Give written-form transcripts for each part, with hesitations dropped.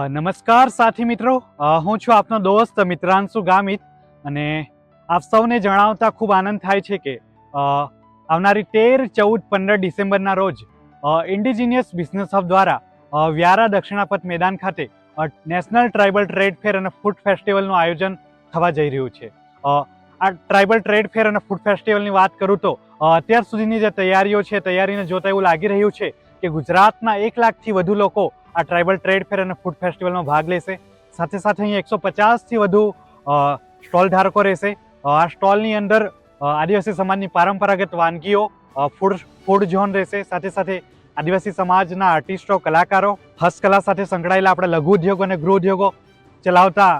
નમસ્કાર સાથી મિત્રો, હું છું આપનો દોસ્ત મિત્રાંશુ ગામિત અને આપ સૌને જણાવતા ખૂબ આનંદ થાય છે કે આવનારી 13, 14, 15 ડિસેમ્બરના રોજ ઇન્ડિજિનિયસ બિઝનેસ હબ દ્વારા વ્યારા દક્ષિણાપથ મેદાન ખાતે નેશનલ ટ્રાઇબલ ટ્રેડ ફેર અને ફૂડ ફેસ્ટિવલનું આયોજન થવા જઈ રહ્યું છે. આ ટ્રાઇબલ ટ્રેડ ફેર અને ફૂડ ફેસ્ટિવલની વાત કરું તો અત્યાર સુધીની જે તૈયારીઓ છે, તૈયારીને જોતા એવું લાગી રહ્યું છે કે ગુજરાતના 1 લાખથી વધુ લોકો આ ટ્રાઇબલ ટ્રેડ ફેર અને ફૂડ ફેસ્ટિવલમાં ભાગ લેશે. સાથે સાથે અહીં 150થી વધુ સ્ટોલ ધારકો રહેશે. આ સ્ટોલની અંદર આદિવાસી સમાજની પરંપરાગત વાનગીઓ, ફૂડ ઝોન રહેશે. સાથે સાથે આદિવાસી સમાજના આર્ટિસ્ટો, કલાકારો, હસ્તકલા સાથે સંકળાયેલા આપણા લઘુ ઉદ્યોગો અને ગૃહ ઉદ્યોગો ચલાવતા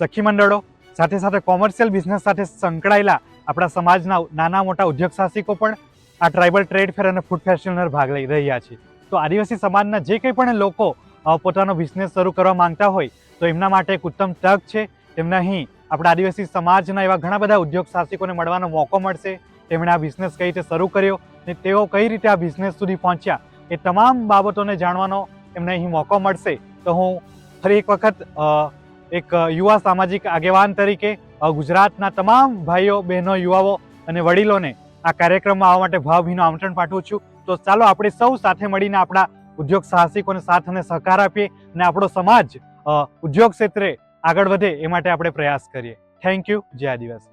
સખી મંડળો, સાથે સાથે કોમર્શિયલ બિઝનેસ સાથે સંકળાયેલા આપણા સમાજના નાના મોટા ઉદ્યોગ સાહસિકો પણ આ ટ્રાઇબલ ટ્રેડ ફેર અને ફૂડ ફેસ્ટિવલમાં ભાગ લઈ રહ્યા છે. તો આદિવાસી સમાજના જે કંઈ પણ લોકો પોતાનો બિઝનેસ શરૂ કરવા માંગતા હોય તો એમના માટે એક ઉત્તમ તક છે. તેમને અહીં આપણા આદિવાસી સમાજના એવા ઘણા બધા ઉદ્યોગ સાહસિકોને મળવાનો મોકો મળશે. તેમણે આ બિઝનેસ કઈ રીતે શરૂ કર્યો અને તેઓ કઈ રીતે આ બિઝનેસ સુધી પહોંચ્યા, એ તમામ બાબતોને જાણવાનો એમને અહીં મોકો મળશે. તો હું ફરી એક વખત એક યુવા સામાજિક આગેવાન તરીકે ગુજરાતના તમામ ભાઈઓ, બહેનો, યુવાઓ અને વડીલોને આ કાર્યક્રમમાં આવવા માટે ભાવભીનું આમંત્રણ પાઠવું છું. તો ચાલો આપણે સૌ સાથે મળીને આપણા ઉદ્યોગ સાહસિકોને સાથ અને સહકાર આપીએ અને આપણો સમાજ ઉદ્યોગ ક્ષેત્રે આગળ વધે એ માટે આપણે પ્રયાસ કરીએ. Thank you. જય આદિવાસી.